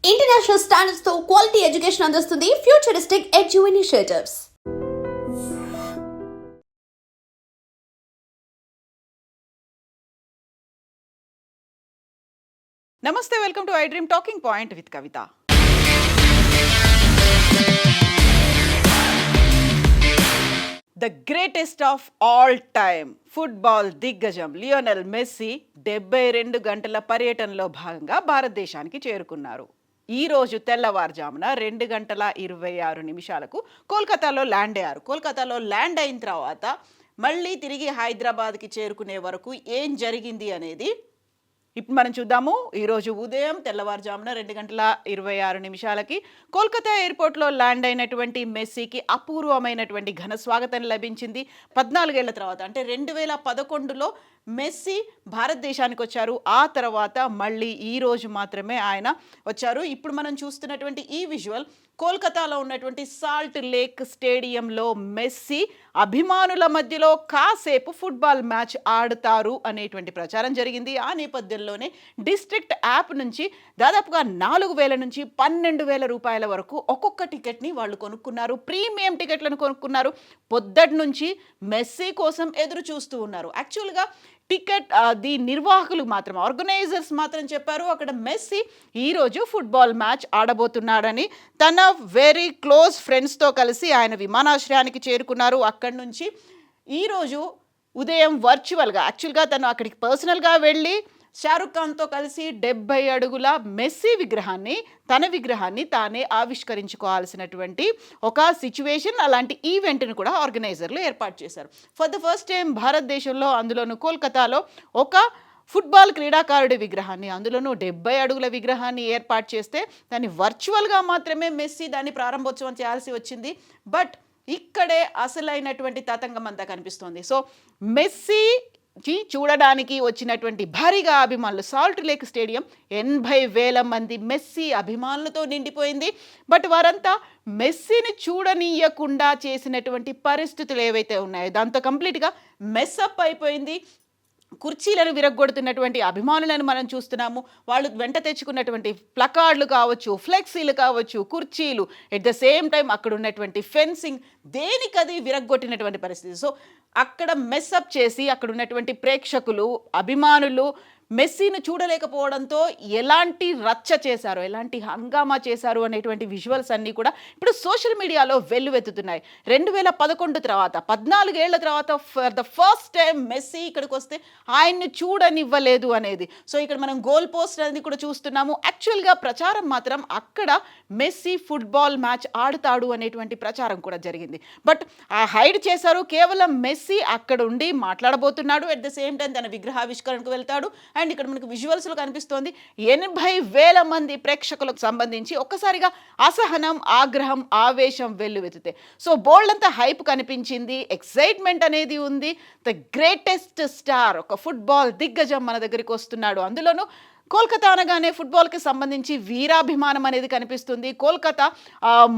International standards తో quality education అందిస్తుంది futuristic edu initiatives. నమస్తే, welcome to I dream talking point with Kavitha. The greatest of all time football దిగ్గజం Lionel Messi 72 గంటల పర్యటనలో భాగంగా భారతదేశానికి చేరుకున్నారు. ఈ రోజు తెల్లవారుజామున 2:26 కోల్కతాలో ల్యాండ్ అయ్యారు. కోల్కతాలో ల్యాండ్ అయిన తర్వాత మళ్ళీ తిరిగి హైదరాబాద్కి చేరుకునే వరకు ఏం జరిగింది అనేది ఇప్పుడు మనం చూద్దాము. ఈరోజు ఉదయం తెల్లవారుజామున 2:26 కోల్కతా ఎయిర్పోర్ట్లో ల్యాండ్ అయినటువంటి మెస్సీకి అపూర్వమైనటువంటి ఘన స్వాగతం లభించింది. 14 ఏళ్ల తర్వాత, అంటే 2011లో మెస్సీ భారతదేశానికి వచ్చారు. ఆ తర్వాత మళ్ళీ ఈ రోజు మాత్రమే ఆయన వచ్చారు. ఇప్పుడు మనం చూస్తున్నటువంటి ఈ విజువల్ కోల్కతాలో ఉన్నటువంటి సాల్ట్ లేక్ స్టేడియంలో మెస్సీ అభిమానుల మధ్యలో కాసేపు ఫుట్బాల్ మ్యాచ్ ఆడుతారు అనేటువంటి ప్రచారం జరిగింది. ఆ నేపథ్యంలోనే డిస్ట్రిక్ట్ యాప్ నుంచి దాదాపుగా 4,000 నుంచి 12,000 రూపాయల వరకు ఒక్కొక్క టికెట్ని వాళ్ళు కొనుక్కున్నారు. ప్రీమియం టికెట్లను కొనుక్కున్నారు. పొద్దటి నుంచి మెస్సీ కోసం ఎదురు చూస్తూ ఉన్నారు. యాక్చువల్గా ది నిర్వాహకులు మాత్రం, ఆర్గనైజర్స్ మాత్రం చెప్పారు అక్కడ మెస్సీ ఈరోజు ఫుట్బాల్ మ్యాచ్ ఆడబోతున్నాడని. తన వెరీ క్లోజ్ ఫ్రెండ్స్తో కలిసి ఆయన విమానాశ్రయానికి చేరుకున్నారు. అక్కడి నుంచి ఈరోజు ఉదయం వర్చువల్గా, యాక్చువల్గా తను అక్కడికి పర్సనల్గా వెళ్ళి షారుఖ్ ఖాన్తో కలిసి 70 అడుగుల మెస్సీ తన విగ్రహాన్ని తానే ఆవిష్కరించుకోవాల్సినటువంటి ఒక సిచ్యువేషన్, అలాంటి ఈవెంట్ను కూడా ఆర్గనైజర్లు ఏర్పాటు చేశారు. ఫర్ ద ఫస్ట్ టైం భారతదేశంలో, అందులోనూ కోల్కతాలో ఒక ఫుట్బాల్ క్రీడాకారుడి విగ్రహాన్ని, అందులోనూ 70 అడుగుల విగ్రహాన్ని ఏర్పాటు చేస్తే దాన్ని వర్చువల్గా మాత్రమే మెస్సీ దాన్ని ప్రారంభోత్సవం చేయాల్సి వచ్చింది. బట్ ఇక్కడే అసలైనటువంటి తతంగం అంతా కనిపిస్తోంది. సో మెస్సీ చూడడానికి వచ్చినటువంటి భారీగా అభిమానులు, సాల్ట్ లేక్ స్టేడియం 80,000 మంది మెస్సీ అభిమానులతో నిండిపోయింది. బట్ వారంతా మెస్సీని చూడనీయకుండా చేసినటువంటి పరిస్థితులు ఏవైతే ఉన్నాయో దాంతో కంప్లీట్గా మెస్అప్ అయిపోయింది. కుర్చీలను విరగ్గొడుతున్నటువంటి అభిమానులను మనం చూస్తున్నాము. వాళ్ళు వెంట తెచ్చుకున్నటువంటి ప్లకార్డులు కావచ్చు, ఫ్లెక్సీలు కావచ్చు, కుర్చీలు, ఎట్ ద సేమ్ టైం అక్కడ ఉన్నటువంటి ఫెన్సింగ్, దేనికది విరగ్గొట్టినటువంటి పరిస్థితి. సో అక్కడ మెస్అప్ చేసి అక్కడ ఉన్నటువంటి ప్రేక్షకులు, అభిమానులు మెస్సీని చూడలేకపోవడంతో ఎలాంటి రచ్చ చేశారు, ఎలాంటి హంగామా చేశారు అనేటువంటి విజువల్స్ అన్నీ కూడా ఇప్పుడు సోషల్ మీడియాలో వెల్లువెత్తుతున్నాయి. 2011 తర్వాత, 14 ఏళ్ల తర్వాత for the first time Messi ఇక్కడికి వస్తే ఆయన్ని చూడనివ్వలేదు అనేది. సో ఇక్కడ మనం గోల్ పోస్ట్ అనేది కూడా చూస్తున్నాము. యాక్చువల్గా ప్రచారం మాత్రం అక్కడ మెస్సీ ఫుట్బాల్ మ్యాచ్ ఆడుతాడు అనేటువంటి ప్రచారం కూడా జరిగింది. బట్ ఆ హైడ్ చేశారు. కేవలం మెస్సీ అక్కడ ఉండి మాట్లాడబోతున్నాడు, అట్ ద సేమ్ టైం తన విగ్రహావిష్కరణకు వెళ్తాడు. అండ్ ఇక్కడ మనకు విజువల్స్లో కనిపిస్తోంది 80,000 మంది ప్రేక్షకులకు సంబంధించి ఒక్కసారిగా అసహనం, ఆగ్రహం, ఆవేశం వెల్లువెత్తుతాయి. సో బోల్డ్ అంతా హైప్ కనిపించింది, ఎక్సైట్మెంట్ అనేది ఉంది. ద గ్రేటెస్ట్ స్టార్, ఒక ఫుట్బాల్ దిగ్గజం మన దగ్గరికి వస్తున్నాడు. అందులోనూ కోల్కతా అనగానే ఫుట్బాల్కి సంబంధించి వీరాభిమానం అనేది కనిపిస్తుంది. కోల్కతా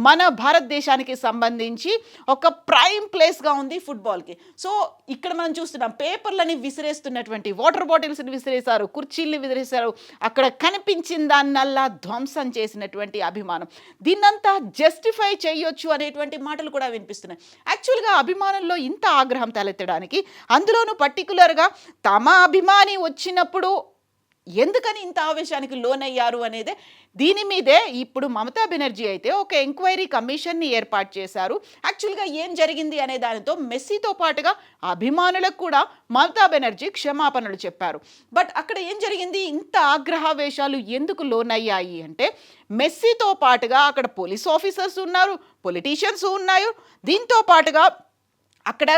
మన భారతదేశానికి సంబంధించి ఒక ప్రైమ్ ప్లేస్గా ఉంది ఫుట్బాల్కి. సో ఇక్కడ మనం చూస్తున్నాం పేపర్లని విసిరేస్తున్నటువంటి, వాటర్ బాటిల్స్ని విసిరేశారు, కుర్చీల్ని విసిరేశారు, అక్కడ కనిపించిన దాన్నల్లా ధ్వంసం చేసినటువంటి అభిమానం. దీన్నంతా జస్టిఫై చేయొచ్చు అనేటువంటి మాటలు కూడా వినిపిస్తున్నాయి. యాక్చువల్గా అభిమానంలో ఇంత ఆగ్రహం తలెత్తడానికి, అందులోనూ పర్టికులర్గా తమ అభిమాని వచ్చినప్పుడు ఎందుకని ఇంత ఆవేశానికి లోనయ్యారు అనేది, దీని మీదే ఇప్పుడు మమతా బెనర్జీ అయితే ఒక ఎంక్వైరీ కమిషన్ని ఏర్పాటు చేశారు. యాక్చువల్గా ఏం జరిగింది అనే దానితో మెస్సీతో పాటుగా అభిమానులకు కూడా మమతా బెనర్జీ క్షమాపణలు చెప్పారు. బట్ అక్కడ ఏం జరిగింది, ఇంత ఆగ్రహావేశాలు ఎందుకు లోనయ్యాయి అంటే, మెస్సీతో పాటుగా అక్కడ పోలీస్ ఆఫీసర్స్ ఉన్నారు, పొలిటీషియన్స్ ఉన్నారు, దీంతో పాటుగా అక్కడ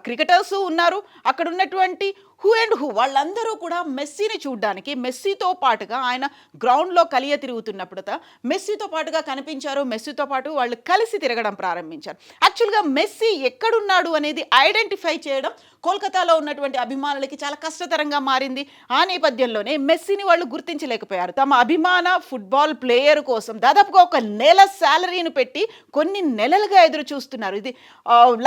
క్రికెటర్స్ ఉన్నారు, అక్కడ ఉన్నటువంటి హూ అండ్ హూ వాళ్ళందరూ కూడా మెస్సీని చూడడానికి, మెస్సీతో పాటుగా ఆయన గ్రౌండ్లో కలియ తిరుగుతున్నప్పుడు మెస్సీతో పాటుగా కనిపించారు. మెస్సీతో పాటు వాళ్ళు కలిసి తిరగడం ప్రారంభించారు. యాక్చువల్గా మెస్సీ ఎక్కడున్నాడు అనేది ఐడెంటిఫై చేయడం కోల్కతాలో ఉన్నటువంటి అభిమానులకి చాలా కష్టతరంగా మారింది. ఆ నేపథ్యంలోనే మెస్సీని వాళ్ళు గుర్తించలేకపోయారు. తమ అభిమాన ఫుట్బాల్ ప్లేయర్ కోసం దాదాపుగా ఒక నెల శాలరీని పెట్టి కొన్ని నెలలుగా ఎదురు చూస్తున్నారు. ఇది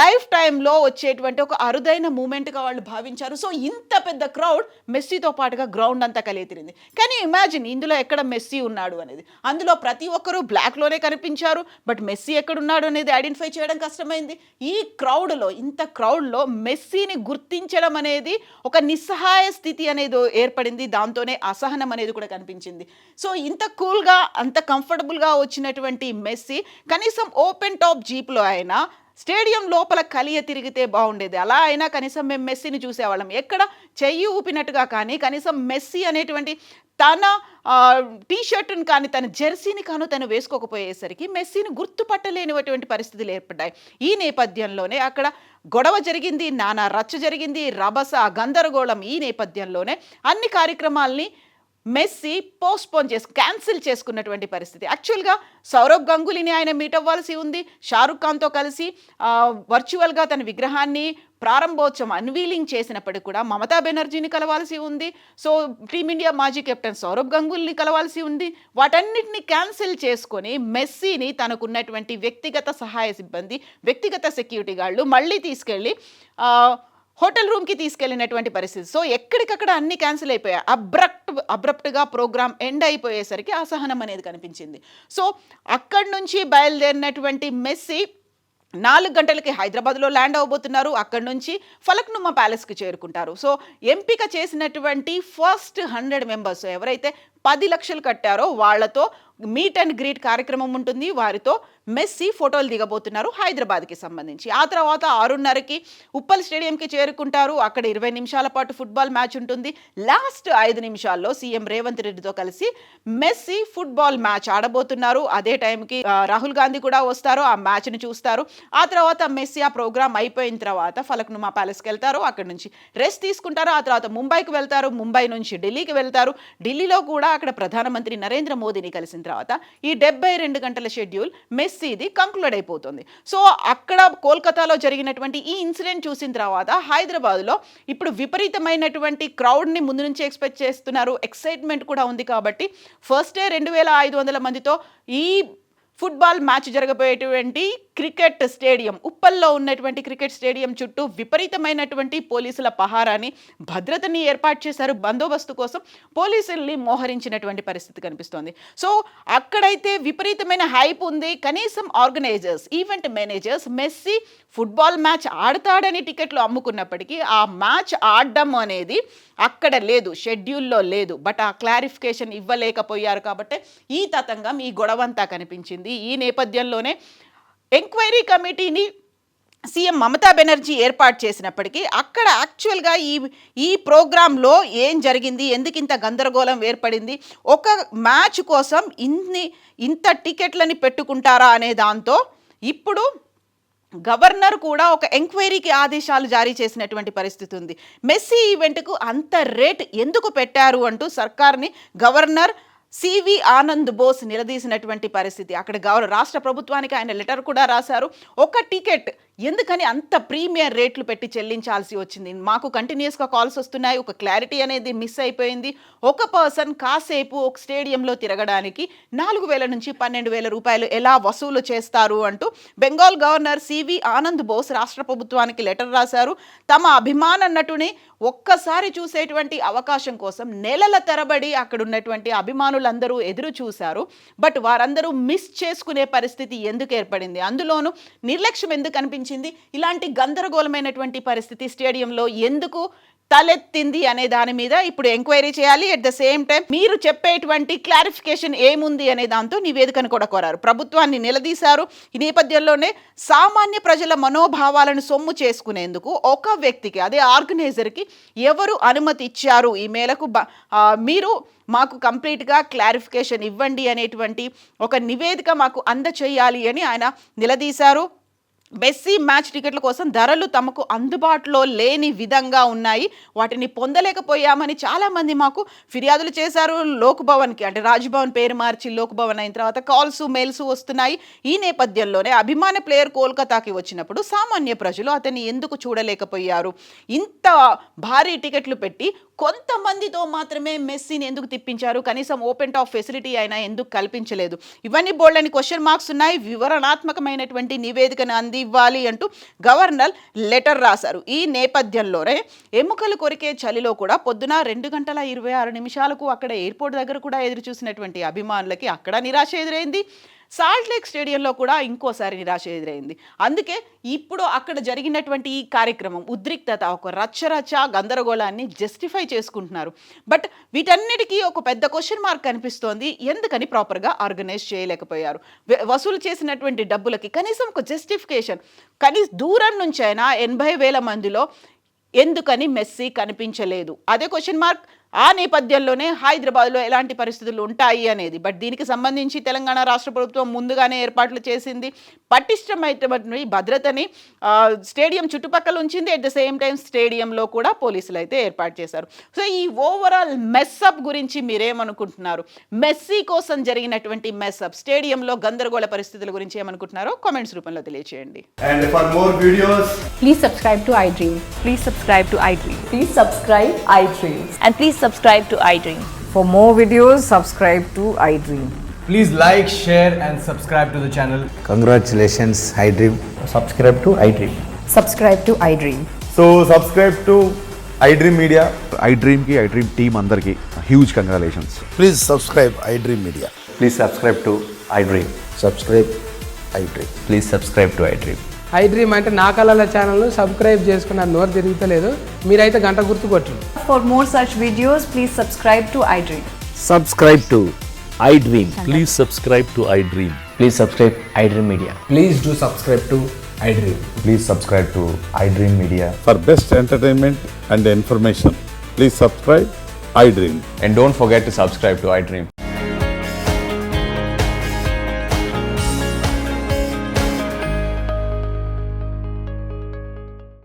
లైఫ్ టైంలో వచ్చేటువంటి ఒక అరుదైన మూమెంట్గా వాళ్ళు భావించారు. సో అంత పెద్ద క్రౌడ్ మెస్సీతో పాటుగా గ్రౌండ్ అంతా కలియతిరింది. కానీ ఇమాజిన్ ఇందులో ఎక్కడ మెస్సీ ఉన్నాడు అనేది. అందులో ప్రతి ఒక్కరూ బ్లాక్లోనే కనిపించారు, బట్ మెస్సీ ఎక్కడున్నాడు అనేది ఐడెంటిఫై చేయడం కష్టమైంది. ఈ క్రౌడ్లో, ఇంత క్రౌడ్లో మెస్సీని గుర్తించడం అనేది ఒక నిస్సహాయ స్థితి అనేది ఏర్పడింది. దాంతోనే అసహనం అనేది కూడా కనిపించింది. సో ఇంత కూల్గా, అంత కంఫర్టబుల్గా వచ్చినటువంటి మెస్సీ కనీసం ఓపెన్ టాప్ జీప్లో అయినా స్టేడియం లోపల కలియ తిరిగితే బాగుండేది. అలా అయినా కనీసం మేము మెస్సీని చూసేవాళ్ళం. ఎక్కడ చెయ్యి ఊపినట్టుగా కానీ, కనీసం మెస్సీ అనేటువంటి తన టీషర్టును కానీ, తన జెర్సీని కాను తను వేసుకోకపోయేసరికి మెస్సీని గుర్తుపట్టలేనిటువంటి పరిస్థితులు ఏర్పడ్డాయి. ఈ నేపథ్యంలోనే అక్కడ గొడవ జరిగింది, నానా రచ్చ జరిగింది, రభస గందరగోళం. ఈ నేపథ్యంలోనే అన్ని కార్యక్రమాల్ని మెస్సీ క్యాన్సిల్ చేసుకున్నటువంటి పరిస్థితి. యాక్చువల్గా సౌరవ్ గంగూలీని ఆయన మీట్ అవ్వాల్సి ఉంది. షారుఖ్ ఖాన్తో కలిసి వర్చువల్గా తన విగ్రహాన్ని ప్రారంభోత్సవం అన్వీలింగ్ చేసినప్పటికీ కూడా మమతా బెనర్జీని కలవాల్సి ఉంది. సో టీమిండియా మాజీ కెప్టెన్ సౌరవ్ గంగూలీని కలవాల్సి ఉంది. వాటన్నిటిని క్యాన్సిల్ చేసుకొని మెస్సీని తనకున్నటువంటి వ్యక్తిగత సహాయ సిబ్బంది, వ్యక్తిగత సెక్యూరిటీ గార్డులు మళ్ళీ తీసుకెళ్ళి హోటల్ రూమ్కి తీసుకెళ్ళినటువంటి పరిస్థితి. సో ఎక్కడికక్కడ అన్ని క్యాన్సిల్ అయిపోయాయి. అబ్రప్ట్గా ప్రోగ్రామ్ ఎండ్ అయిపోయేసరికి అసహనం అనేది కనిపించింది. సో అక్కడి నుంచి బయలుదేరినటువంటి మెస్సీ 4 గంటలకి హైదరాబాద్లో ల్యాండ్ అవ్వబోతున్నారు. అక్కడి నుంచి ఫలక్నుమా ప్యాలెస్కి చేరుకుంటారు. సో ఎంపిక చేసినటువంటి ఫస్ట్ 100 మెంబర్స్ ఎవరైతే 10 లక్షలు కట్టారో వాళ్ళతో మీట్ అండ్ గ్రీట్ కార్యక్రమం ఉంటుంది. వారితో మెస్సీ ఫోటోలు దిగబోతున్నారు హైదరాబాద్కి సంబంధించి. ఆ తర్వాత 6:30కి ఉప్పల్ స్టేడియంకి చేరుకుంటారు. అక్కడ 20 నిమిషాల పాటు ఫుట్బాల్ మ్యాచ్ ఉంటుంది. లాస్ట్ 5 నిమిషాల్లో సీఎం రేవంత్ రెడ్డితో కలిసి మెస్సీ ఫుట్బాల్ మ్యాచ్ ఆడబోతున్నారు. అదే టైంకి రాహుల్ గాంధీ కూడా వస్తారు, ఆ మ్యాచ్ని చూస్తారు. ఆ తర్వాత మెస్సీ ఆ ప్రోగ్రామ్ అయిపోయిన తర్వాత ఫలక్నుమా ప్యాలెస్కి వెళ్తారు. అక్కడ నుంచి రెస్ట్ తీసుకుంటారు. ఆ తర్వాత ముంబైకి వెళ్తారు. ముంబై నుంచి ఢిల్లీకి వెళ్తారు. ఢిల్లీలో కూడా అక్కడ ప్రధానమంత్రి నరేంద్ర మోదీని కలిసిన తర్వాత ఈ 72 గంటల షెడ్యూల్ మెస్సీది కంక్లూడ్ అయిపోతుంది. సో అక్కడ కోల్కతాలో జరిగినటువంటి ఈ ఇన్సిడెంట్ చూసిన తర్వాత హైదరాబాద్లో ఇప్పుడు విపరీతమైనటువంటి క్రౌడ్ని ముందు నుంచి ఎక్స్పెక్ట్ చేస్తున్నారు. ఎక్సైట్మెంట్ కూడా ఉంది. కాబట్టి ఫస్ట్ డే 2500 మందితో ఈ ఫుట్బాల్ మ్యాచ్ జరగబోయేటువంటి క్రికెట్ స్టేడియం, ఉప్పల్లో ఉన్నటువంటి క్రికెట్ స్టేడియం చుట్టూ విపరీతమైనటువంటి పోలీసుల పహారాని, భద్రతని ఏర్పాటు చేశారు. బందోబస్తు కోసం పోలీసుల్ని మోహరించినటువంటి పరిస్థితి కనిపిస్తోంది. సో అక్కడైతే విపరీతమైన హైప్ ఉంది. కనీసం organisers, event managers Messi football match ఆడతాడని టికెట్లు అమ్ముకున్నప్పటికీ ఆ మ్యాచ్ ఆడడం అనేది అక్కడ లేదు, షెడ్యూల్లో లేదు. బట్ ఆ క్లారిఫికేషన్ ఇవ్వలేకపోయారు కాబట్టి ఈ తతంగం, ఈ గొడవంతా కనిపించింది. ఈ నేపథ్యంలోనే ఎంక్వైరీ కమిటీని సీఎం మమతా బెనర్జీ ఏర్పాటు చేసినప్పటికీ అక్కడ యాక్చువల్గా ఈ ప్రోగ్రాంలో ఏం జరిగింది, ఎందుకు ఇంత గందరగోళం ఏర్పడింది, ఒక మ్యాచ్ కోసం ఇంత టికెట్లని పెట్టుకుంటారా అనే దాంతో ఇప్పుడు గవర్నర్ కూడా ఒక ఎంక్వైరీకి ఆదేశాలు జారీ చేసినటువంటి పరిస్థితి ఉంది. మెస్సీ ఈవెంట్కు అంత రేట్ ఎందుకు పెట్టారు అంటూ సర్కార్ని గవర్నర్ సివి ఆనంద్ బోస్ నిలదీసినటువంటి పరిస్థితి. అక్కడ రాష్ట్ర ప్రభుత్వానికి ఆయన లెటర్ కూడా రాశారు. ఒక టికెట్ ఎందుకని అంత ప్రీమియం రేట్లు పెట్టి చెల్లించాల్సి వచ్చింది? మాకు కంటిన్యూస్గా కాల్స్ వస్తున్నాయి, ఒక క్లారిటీ అనేది మిస్ అయిపోయింది. ఒక పర్సన్ కాసేపు ఒక స్టేడియంలో తిరగడానికి 4,000 నుంచి 12,000 రూపాయలు ఎలా వసూలు చేస్తారు అంటూ బెంగాల్ గవర్నర్ సివి ఆనంద్ బోస్ రాష్ట్ర ప్రభుత్వానికి లెటర్ రాశారు. తమ అభిమాన నటుని ఒక్కసారి చూసేటువంటి అవకాశం కోసం నెలల తరబడి అక్కడ ఉన్నటువంటి అభిమానులందరూ ఎదురు చూశారు. బట్ వారందరూ మిస్ చేసుకునే పరిస్థితి ఎందుకు ఏర్పడింది? అందులోనూ నిర్లక్ష్యం ఎందుకు అనిపించింది? ఇలాంటి గందరగోళమైనటువంటి పరిస్థితి స్టేడియంలో ఎందుకు తలెత్తింది అనే దాని మీద ఇప్పుడు ఎంక్వైరీ చేయాలి. అట్ ద సేమ్ టైం మీరు చెప్పేటువంటి క్లారిఫికేషన్ ఏముంది అనే దాంతో నివేదికను కూడా కోరారు. ప్రభుత్వాన్ని నిలదీశారు. ఈ నేపథ్యంలోనే సామాన్య ప్రజల మనోభావాలను సొమ్ము చేసుకునేందుకు ఒక వ్యక్తికి, అదే ఆర్గనైజర్కి ఎవరు అనుమతి ఇచ్చారు, ఈ మేరకు మీరు మాకు కంప్లీట్గా క్లారిఫికేషన్ ఇవ్వండి అనేటువంటి ఒక నివేదిక మాకు అందచేయాలి అని ఆయన నిలదీశారు. మెస్సీ మ్యాచ్ టికెట్ల కోసం ధరలు తమకు అందుబాటులో లేని విధంగా ఉన్నాయి, వాటిని పొందలేకపోయామని చాలామంది మాకు ఫిర్యాదులు చేశారు. లోక్భవన్కి, అంటే రాజ్భవన్ పేరు మార్చి లోక్భవన్ అయిన తర్వాత కాల్స్, మెయిల్స్ వస్తున్నాయి. ఈ నేపథ్యంలోనే అభిమాన ప్లేయర్ కోల్కతాకి వచ్చినప్పుడు సామాన్య ప్రజలు అతన్ని ఎందుకు చూడలేకపోయారు? ఇంత భారీ టికెట్లు పెట్టి కొంతమందితో మాత్రమే మెస్సీని ఎందుకు తిప్పించారు? కనీసం ఓపెన్ టాప్ ఫెసిలిటీ అయినా ఎందుకు కల్పించలేదు? ఇవన్నీ బోల్డని క్వశ్చన్ మార్క్స్ ఉన్నాయి. వివరణాత్మకమైనటువంటి నివేదికను ఇవ్వాలి అంటూ గవర్నర్ లెటర్ రాశారు. ఈ నేపథ్యంలోనే ఎముకలు కొరికే చలిలో కూడా పొద్దున 2:26 అక్కడ ఎయిర్పోర్ట్ దగ్గర కూడా ఎదురు చూసినటువంటి అభిమానులకి అక్కడ నిరాశ ఎదురైంది. సాల్ట్ లేక్ స్టేడియంలో కూడా ఇంకోసారి నిరాశ ఎదురైంది. అందుకే ఇప్పుడు అక్కడ జరిగినటువంటి ఈ కార్యక్రమం ఉద్రిక్తత, ఒక రచ్చరచ్చ గందరగోళాన్ని జస్టిఫై చేసుకుంటున్నారు. బట్ వీటన్నిటికీ ఒక పెద్ద క్వశ్చన్ మార్క్ కనిపిస్తోంది. ఎందుకని ప్రాపర్గా ఆర్గనైజ్ చేయలేకపోయారు? వసూలు చేసినటువంటి డబ్బులకి కనీసం ఒక జస్టిఫికేషన్, కనీసం దూరం నుంచి అయినా 80,000 మందిలో ఎందుకని మెస్సీ కనిపించలేదు? అదే క్వశ్చన్ మార్క్. ఆ నేపథ్యంలోనే హైదరాబాద్లో ఎలాంటి పరిస్థితులు ఉంటాయి అనేది. బట్ దీనికి సంబంధించి తెలంగాణ రాష్ట్ర ప్రభుత్వం ముందుగానే ఏర్పాట్లు చేసింది. పటిష్టమైనటువంటి భద్రతని స్టేడియం చుట్టుపక్కల ఉంచింది. అట్ ద సేమ్ టైం స్టేడియంలో కూడా పోలీసులు అయితే ఏర్పాటు చేశారు. సో ఈ ఓవరాల్ మెస్అప్ గురించి మీరేమనుకుంటున్నారు? మెస్సీ కోసం జరిగినటువంటి మెస్అప్, స్టేడియంలో గందరగోళ పరిస్థితుల గురించి ఏమనుకుంటున్నారో కామెంట్స్ రూపంలో తెలియజేయండి. And for more videos, Please subscribe to iDream. Please subscribe to iDream. Please subscribe iDream. And please subscribe to iDream. For more videos, subscribe to iDream. please like, share, and subscribe to the channel. Congratulations, iDream. subscribe to iDream. Subscribe to iDream. So subscribe to iDream Media. iDream team అందరికి huge congratulations. Please subscribe iDream Media. Please subscribe to iDream. Subscribe iDream. Please subscribe to iDream. iDream అంటే నా కళల ఛానల్ను subscribe చేసుకున్న నోరు తిరుగుతలేదు. మీరైతే గంట గుర్తు కొట్టండి. For more such videos, please subscribe to iDream. Subscribe to iDream. Please subscribe to iDream. Please subscribe iDream Media. Please do subscribe to iDream. Please subscribe to iDream Media. For best entertainment and information, please subscribe iDream. And don't forget to subscribe to iDream.